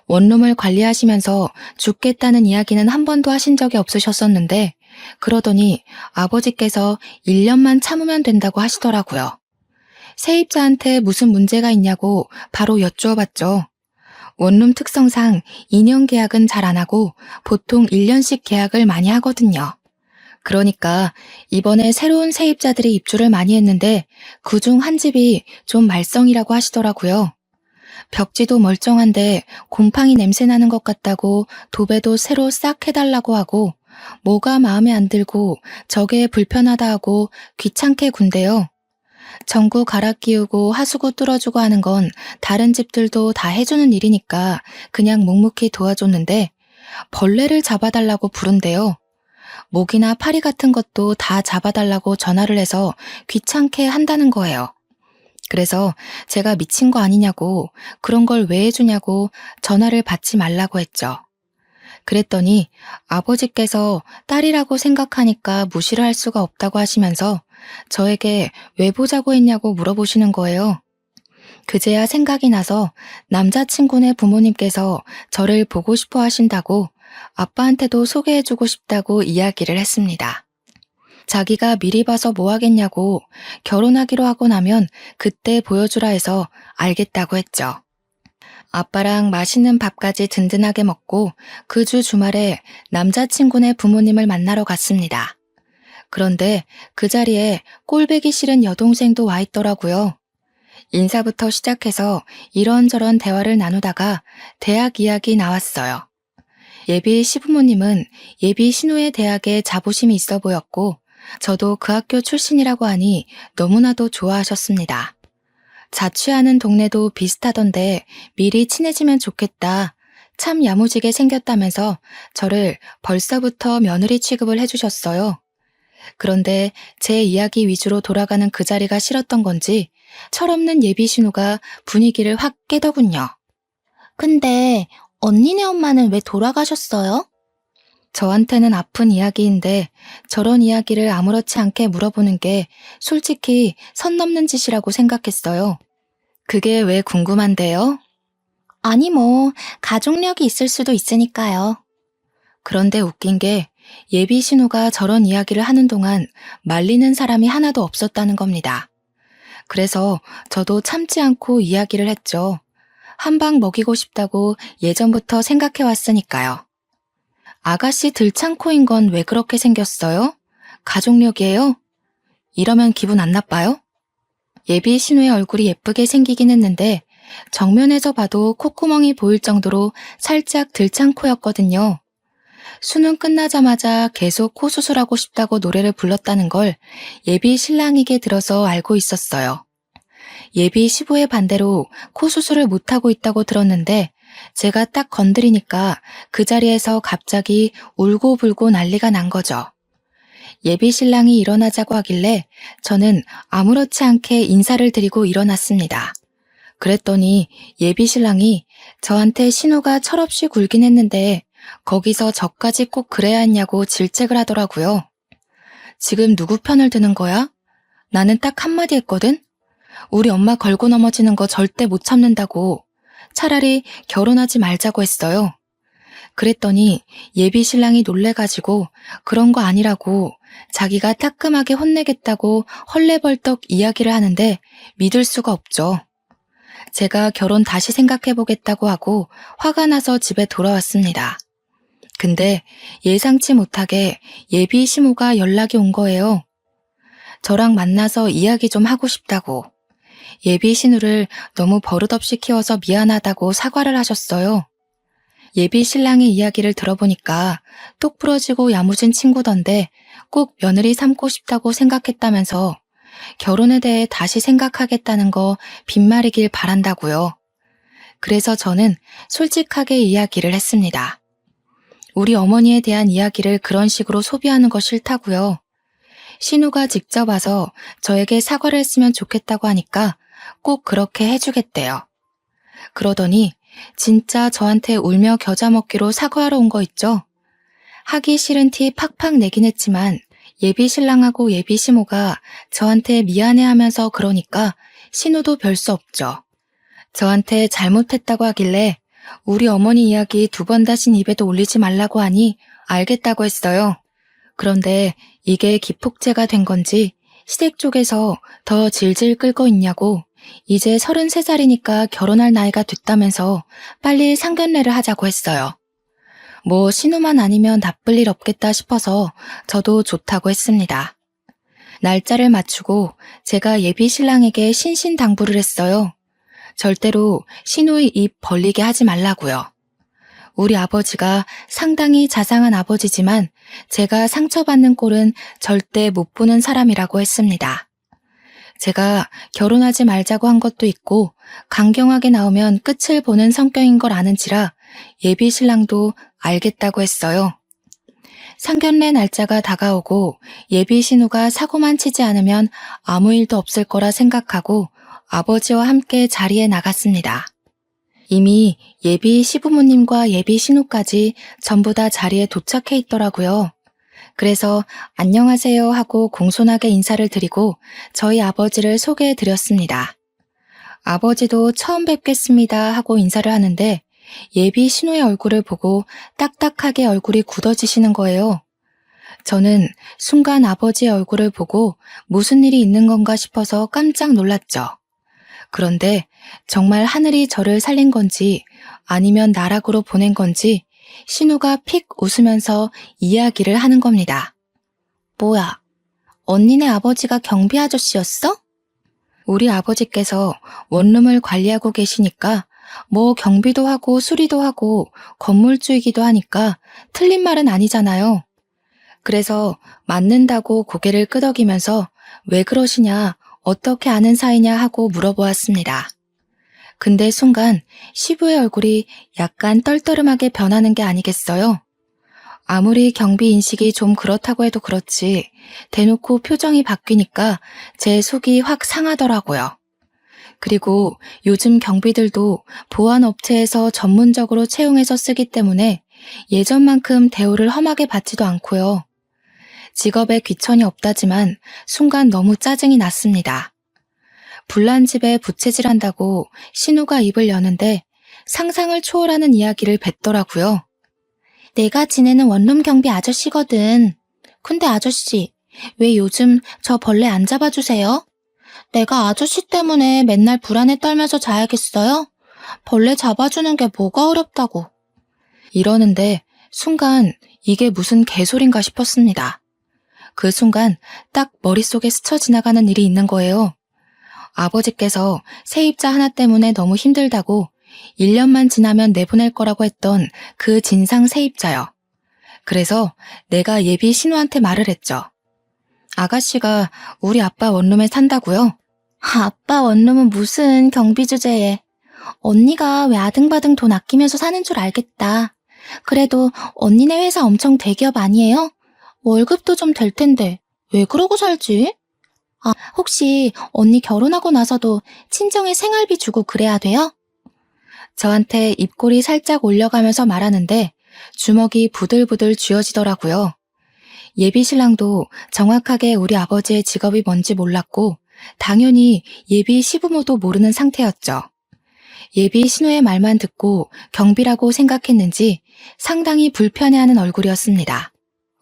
A: 원룸을 관리하시면서 죽겠다는 이야기는 한 번도 하신 적이 없으셨었는데 그러더니 아버지께서 1년만 참으면 된다고 하시더라고요. 세입자한테 무슨 문제가 있냐고 바로 여쭈어봤죠. 원룸 특성상 2년 계약은 잘 안 하고 보통 1년씩 계약을 많이 하거든요. 그러니까 이번에 새로운 세입자들이 입주를 많이 했는데 그중 한 집이 좀 말썽이라고 하시더라고요. 벽지도 멀쩡한데 곰팡이 냄새 나는 것 같다고 도배도 새로 싹 해달라고 하고 뭐가 마음에 안 들고 저게 불편하다 하고 귀찮게 군대요. 전구 갈아 끼우고 하수구 뚫어주고 하는 건 다른 집들도 다 해주는 일이니까 그냥 묵묵히 도와줬는데 벌레를 잡아달라고 부른대요. 모기나 파리 같은 것도 다 잡아달라고 전화를 해서 귀찮게 한다는 거예요. 그래서 제가 미친 거 아니냐고 그런 걸 왜 해주냐고 전화를 받지 말라고 했죠. 그랬더니 아버지께서 딸이라고 생각하니까 무시를 할 수가 없다고 하시면서 저에게 왜 보자고 했냐고 물어보시는 거예요. 그제야 생각이 나서 남자친구네 부모님께서 저를 보고 싶어 하신다고 아빠한테도 소개해주고 싶다고 이야기를 했습니다. 자기가 미리 봐서 뭐 하겠냐고 결혼하기로 하고 나면 그때 보여주라 해서 알겠다고 했죠. 아빠랑 맛있는 밥까지 든든하게 먹고 그 주 주말에 남자친구네 부모님을 만나러 갔습니다. 그런데 그 자리에 꼴보기 싫은 여동생도 와 있더라고요. 인사부터 시작해서 이런저런 대화를 나누다가 대학 이야기 나왔어요. 예비 시부모님은 예비 신우의 대학에 자부심이 있어 보였고 저도 그 학교 출신이라고 하니 너무나도 좋아하셨습니다. 자취하는 동네도 비슷하던데 미리 친해지면 좋겠다. 참 야무지게 생겼다면서 저를 벌써부터 며느리 취급을 해주셨어요. 그런데 제 이야기 위주로 돌아가는 그 자리가 싫었던 건지 철없는 예비 신우가 분위기를 확 깨더군요. 근데 언니네 엄마는 왜 돌아가셨어요? 저한테는 아픈 이야기인데 저런 이야기를 아무렇지 않게 물어보는 게 솔직히 선 넘는 짓이라고 생각했어요. 그게 왜 궁금한데요? 아니 가족력이 있을 수도 있으니까요. 그런데 웃긴 게 예비 신우가 저런 이야기를 하는 동안 말리는 사람이 하나도 없었다는 겁니다. 그래서 저도 참지 않고 이야기를 했죠. 한 방 먹이고 싶다고 예전부터 생각해 왔으니까요. 아가씨 들창코인 건 왜 그렇게 생겼어요? 가족력이에요? 이러면 기분 안 나빠요? 예비 신우의 얼굴이 예쁘게 생기긴 했는데 정면에서 봐도 콧구멍이 보일 정도로 살짝 들창코였거든요. 수능 끝나자마자 계속 코 수술하고 싶다고 노래를 불렀다는 걸 예비 신랑에게 들어서 알고 있었어요. 예비 시부의 반대로 코 수술을 못하고 있다고 들었는데 제가 딱 건드리니까 그 자리에서 갑자기 울고불고 난리가 난 거죠. 예비 신랑이 일어나자고 하길래 저는 아무렇지 않게 인사를 드리고 일어났습니다. 그랬더니 예비 신랑이 저한테 신우가 철없이 굴긴 했는데 거기서 저까지 꼭 그래야 했냐고 질책을 하더라고요. 지금 누구 편을 드는 거야? 나는 딱 한마디 했거든? 우리 엄마 걸고 넘어지는 거 절대 못 참는다고. 차라리 결혼하지 말자고 했어요. 그랬더니 예비 신랑이 놀래가지고 그런 거 아니라고 자기가 따끔하게 혼내겠다고 헐레벌떡 이야기를 하는데 믿을 수가 없죠. 제가 결혼 다시 생각해보겠다고 하고 화가 나서 집에 돌아왔습니다. 근데 예상치 못하게 예비 시모가 연락이 온 거예요. 저랑 만나서 이야기 좀 하고 싶다고. 예비 신우를 너무 버릇없이 키워서 미안하다고 사과를 하셨어요. 예비 신랑의 이야기를 들어보니까 똑 부러지고 야무진 친구던데 꼭 며느리 삼고 싶다고 생각했다면서 결혼에 대해 다시 생각하겠다는 거 빈말이길 바란다고요. 그래서 저는 솔직하게 이야기를 했습니다. 우리 어머니에 대한 이야기를 그런 식으로 소비하는 거 싫다고요. 신우가 직접 와서 저에게 사과를 했으면 좋겠다고 하니까 꼭 그렇게 해주겠대요. 그러더니 진짜 저한테 울며 겨자 먹기로 사과하러 온 거 있죠? 하기 싫은 티 팍팍 내긴 했지만 예비 신랑하고 예비 시모가 저한테 미안해하면서 그러니까 신우도 별 수 없죠. 저한테 잘못했다고 하길래 우리 어머니 이야기 2번 다신 입에도 올리지 말라고 하니 알겠다고 했어요. 그런데 이게 기폭제가 된 건지 시댁 쪽에서 더 질질 끌고 있냐고 이제 33살이니까 결혼할 나이가 됐다면서 빨리 상견례를 하자고 했어요. 뭐 신우만 아니면 나쁠 일 없겠다 싶어서 저도 좋다고 했습니다. 날짜를 맞추고 제가 예비 신랑에게 신신당부를 했어요. 절대로 신우의 입 벌리게 하지 말라고요. 우리 아버지가 상당히 자상한 아버지지만 제가 상처받는 꼴은 절대 못 보는 사람이라고 했습니다. 제가 결혼하지 말자고 한 것도 있고 강경하게 나오면 끝을 보는 성격인 걸 아는지라 예비 신랑도 알겠다고 했어요. 상견례 날짜가 다가오고 예비 신우가 사고만 치지 않으면 아무 일도 없을 거라 생각하고 아버지와 함께 자리에 나갔습니다. 이미 예비 시부모님과 예비 신우까지 전부 다 자리에 도착해 있더라고요. 그래서 안녕하세요 하고 공손하게 인사를 드리고 저희 아버지를 소개해 드렸습니다. 아버지도 처음 뵙겠습니다 하고 인사를 하는데 예비 신우의 얼굴을 보고 딱딱하게 얼굴이 굳어지시는 거예요. 저는 순간 아버지의 얼굴을 보고 무슨 일이 있는 건가 싶어서 깜짝 놀랐죠. 그런데 정말 하늘이 저를 살린 건지 아니면 나락으로 보낸 건지 신우가 픽 웃으면서 이야기를 하는 겁니다. 뭐야, 언니네 아버지가 경비 아저씨였어? 우리 아버지께서 원룸을 관리하고 계시니까 뭐 경비도 하고 수리도 하고 건물주이기도 하니까 틀린 말은 아니잖아요. 그래서 맞는다고 고개를 끄덕이면서 왜 그러시냐, 어떻게 아는 사이냐 하고 물어보았습니다. 근데 순간 시부의 얼굴이 약간 떨떠름하게 변하는 게 아니겠어요? 아무리 경비 인식이 좀 그렇다고 해도 그렇지 대놓고 표정이 바뀌니까 제 속이 확 상하더라고요. 그리고 요즘 경비들도 보안업체에서 전문적으로 채용해서 쓰기 때문에 예전만큼 대우를 험하게 받지도 않고요. 직업에 귀천이 없다지만 순간 너무 짜증이 났습니다. 불난 집에 부채질한다고 신우가 입을 여는데 상상을 초월하는 이야기를 뱉더라고요. 내가 지내는 원룸 경비 아저씨거든. 근데 아저씨, 왜 요즘 저 벌레 안 잡아주세요? 내가 아저씨 때문에 맨날 불안에 떨면서 자야겠어요? 벌레 잡아주는 게 뭐가 어렵다고. 이러는데 순간 이게 무슨 개소린가 싶었습니다. 그 순간 딱 머릿속에 스쳐 지나가는 일이 있는 거예요. 아버지께서 세입자 하나 때문에 너무 힘들다고 1년만 지나면 내보낼 거라고 했던 그 진상 세입자요. 그래서 내가 예비 신우한테 말을 했죠. 아가씨가 우리 아빠 원룸에 산다고요? 아빠 원룸은 무슨 경비 주제에. 언니가 왜 아등바등 돈 아끼면서 사는 줄 알겠다. 그래도 언니네 회사 엄청 대기업 아니에요? 월급도 좀 될 텐데 왜 그러고 살지? 아, 혹시 언니 결혼하고 나서도 친정에 생활비 주고 그래야 돼요? 저한테 입꼬리 살짝 올려가면서 말하는데 주먹이 부들부들 쥐어지더라고요. 예비 신랑도 정확하게 우리 아버지의 직업이 뭔지 몰랐고 당연히 예비 시부모도 모르는 상태였죠. 예비 신우의 말만 듣고 경비라고 생각했는지 상당히 불편해하는 얼굴이었습니다.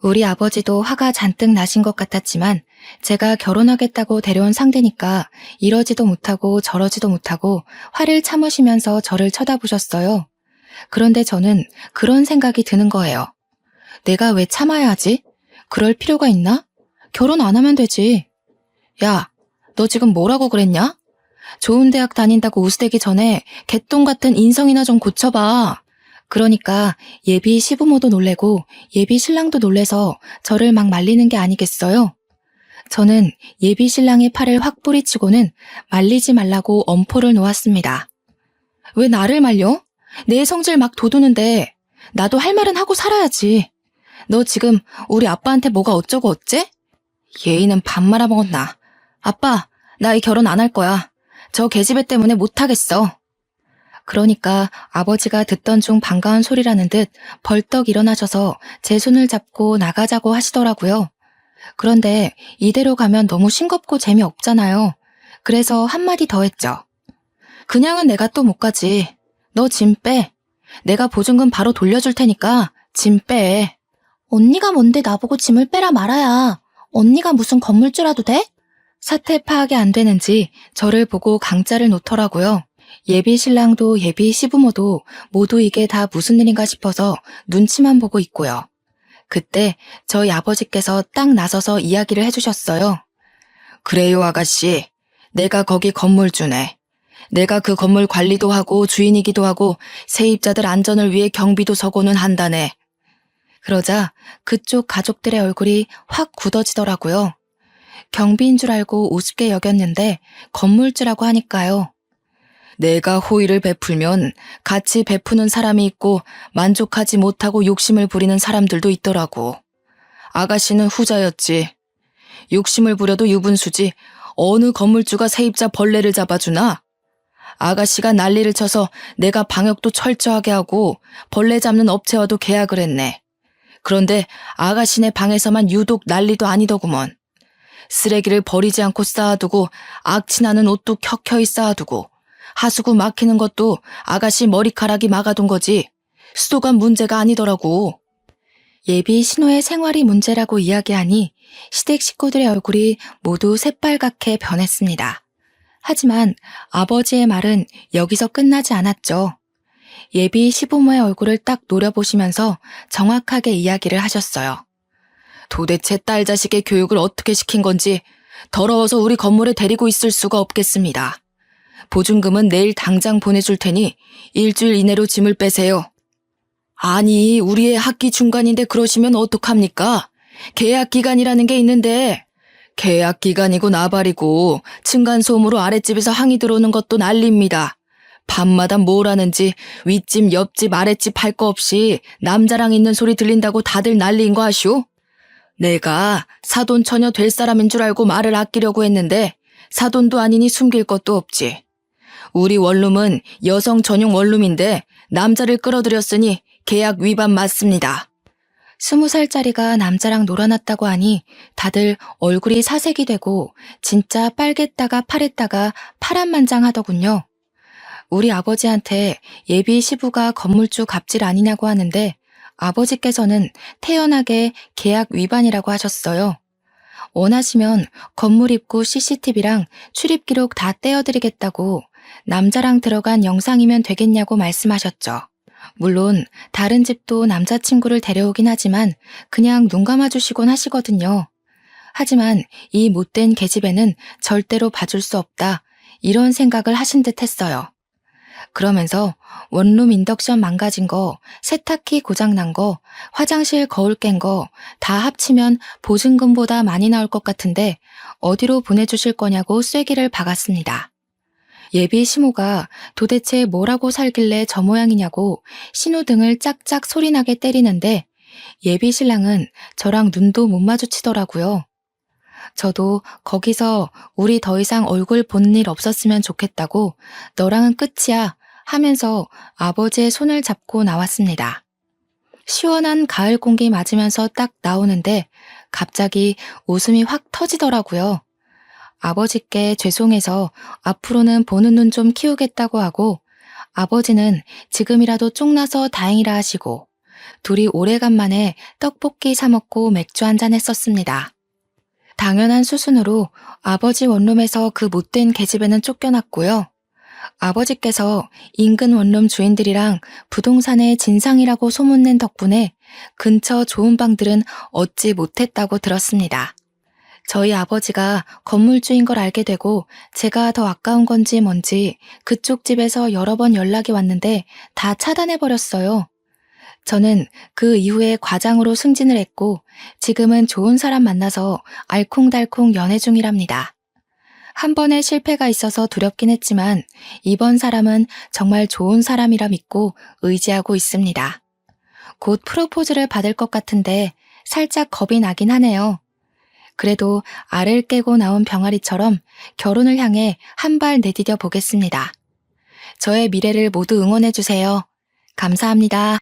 A: 우리 아버지도 화가 잔뜩 나신 것 같았지만 제가 결혼하겠다고 데려온 상대니까 이러지도 못하고 저러지도 못하고 화를 참으시면서 저를 쳐다보셨어요. 그런데 저는 그런 생각이 드는 거예요. 내가 왜 참아야 하지? 그럴 필요가 있나? 결혼 안 하면 되지. 야, 너 지금 뭐라고 그랬냐? 좋은 대학 다닌다고 우스대기 전에 개똥 같은 인성이나 좀 고쳐봐. 그러니까 예비 시부모도 놀래고 예비 신랑도 놀래서 저를 막 말리는 게 아니겠어요? 저는 예비 신랑의 팔을 확 뿌리치고는 말리지 말라고 엄포를 놓았습니다. 왜 나를 말려? 내 성질 막 돋우는데 나도 할 말은 하고 살아야지. 너 지금 우리 아빠한테 뭐가 어쩌고 어째? 예의는 밥 말아먹었나. 아빠, 나 이 결혼 안 할 거야. 저 계집애 때문에 못하겠어. 그러니까 아버지가 듣던 중 반가운 소리라는 듯 벌떡 일어나셔서 제 손을 잡고 나가자고 하시더라고요. 그런데 이대로 가면 너무 싱겁고 재미없잖아요. 그래서 한마디 더 했죠. 그냥은 내가 또 못 가지. 너 짐 빼. 내가 보증금 바로 돌려줄 테니까 짐 빼. 언니가 뭔데 나보고 짐을 빼라 말아야. 언니가 무슨 건물주라도 돼? 사태 파악이 안 되는지 저를 보고 강짜를 놓더라고요. 예비 신랑도 예비 시부모도 모두 이게 다 무슨 일인가 싶어서 눈치만 보고 있고요. 그때 저희 아버지께서 딱 나서서 이야기를 해주셨어요. 그래요, 아가씨. 내가 거기 건물주네. 내가 그 건물 관리도 하고 주인이기도 하고 세입자들 안전을 위해 경비도 서고는 한다네. 그러자 그쪽 가족들의 얼굴이 확 굳어지더라고요. 경비인 줄 알고 우습게 여겼는데 건물주라고 하니까요. 내가 호의를 베풀면 같이 베푸는 사람이 있고 만족하지 못하고 욕심을 부리는 사람들도 있더라고. 아가씨는 후자였지. 욕심을 부려도 유분수지 어느 건물주가 세입자 벌레를 잡아주나? 아가씨가 난리를 쳐서 내가 방역도 철저하게 하고 벌레 잡는 업체와도 계약을 했네. 그런데 아가씨네 방에서만 유독 난리도 아니더구먼. 쓰레기를 버리지 않고 쌓아두고 악취나는 옷도 켜켜이 쌓아두고 하수구 막히는 것도 아가씨 머리카락이 막아둔 거지 수도가 문제가 아니더라고. 예비 신호의 생활이 문제라고 이야기하니 시댁 식구들의 얼굴이 모두 새빨갛게 변했습니다. 하지만 아버지의 말은 여기서 끝나지 않았죠. 예비 시부모의 얼굴을 딱 노려보시면서 정확하게 이야기를 하셨어요. 도대체 딸 자식의 교육을 어떻게 시킨 건지 더러워서 우리 건물에 데리고 있을 수가 없겠습니다. 보증금은 내일 당장 보내줄 테니 일주일 이내로 짐을 빼세요. 아니, 우리의 학기 중간인데 그러시면 어떡합니까? 계약 기간이라는 게 있는데 계약 기간이고 나발이고 층간소음으로 아랫집에서 항의 들어오는 것도 난리입니다. 밤마다 뭘 하는지 윗집 옆집 아랫집 할 거 없이 남자랑 있는 소리 들린다고 다들 난리인 거 아시오? 내가 사돈 처녀 될 사람인 줄 알고 말을 아끼려고 했는데 사돈도 아니니 숨길 것도 없지. 우리 원룸은 여성 전용 원룸인데 남자를 끌어들였으니 계약 위반 맞습니다. 20살짜리가 남자랑 놀아났다고 하니 다들 얼굴이 사색이 되고 진짜 빨갰다가 파랬다가 파란만장하더군요. 우리 아버지한테 예비 시부가 건물주 갑질 아니냐고 하는데 아버지께서는 태연하게 계약 위반이라고 하셨어요. 원하시면 건물 입구 CCTV랑 출입 기록 다 떼어드리겠다고 남자랑 들어간 영상이면 되겠냐고 말씀하셨죠. 물론 다른 집도 남자친구를 데려오긴 하지만 그냥 눈 감아주시곤 하시거든요. 하지만 이 못된 계집애는 절대로 봐줄 수 없다 이런 생각을 하신 듯 했어요. 그러면서 원룸 인덕션 망가진 거, 세탁기 고장난 거, 화장실 거울 깬 거 다 합치면 보증금보다 많이 나올 것 같은데 어디로 보내주실 거냐고 쐐기를 박았습니다. 예비 시모가 도대체 뭐라고 살길래 저 모양이냐고 신호등을 짝짝 소리나게 때리는데 예비 신랑은 저랑 눈도 못 마주치더라고요. 저도 거기서 우리 더 이상 얼굴 보는 일 없었으면 좋겠다고 너랑은 끝이야 하면서 아버지의 손을 잡고 나왔습니다. 시원한 가을 공기 맞으면서 딱 나오는데 갑자기 웃음이 확 터지더라고요. 아버지께 죄송해서 앞으로는 보는 눈 좀 키우겠다고 하고 아버지는 지금이라도 쫑나서 다행이라 하시고 둘이 오래간만에 떡볶이 사 먹고 맥주 한잔 했었습니다. 당연한 수순으로 아버지 원룸에서 그 못된 계집애는 쫓겨났고요. 아버지께서 인근 원룸 주인들이랑 부동산의 진상이라고 소문낸 덕분에 근처 좋은 방들은 얻지 못했다고 들었습니다. 저희 아버지가 건물주인 걸 알게 되고 제가 더 아까운 건지 뭔지 그쪽 집에서 여러 번 연락이 왔는데 다 차단해버렸어요. 저는 그 이후에 과장으로 승진을 했고 지금은 좋은 사람 만나서 알콩달콩 연애 중이랍니다. 한 번의 실패가 있어서 두렵긴 했지만 이번 사람은 정말 좋은 사람이라 믿고 의지하고 있습니다. 곧 프로포즈를 받을 것 같은데 살짝 겁이 나긴 하네요. 그래도 알을 깨고 나온 병아리처럼 결혼을 향해 한 발 내디뎌 보겠습니다. 저의 미래를 모두 응원해주세요. 감사합니다.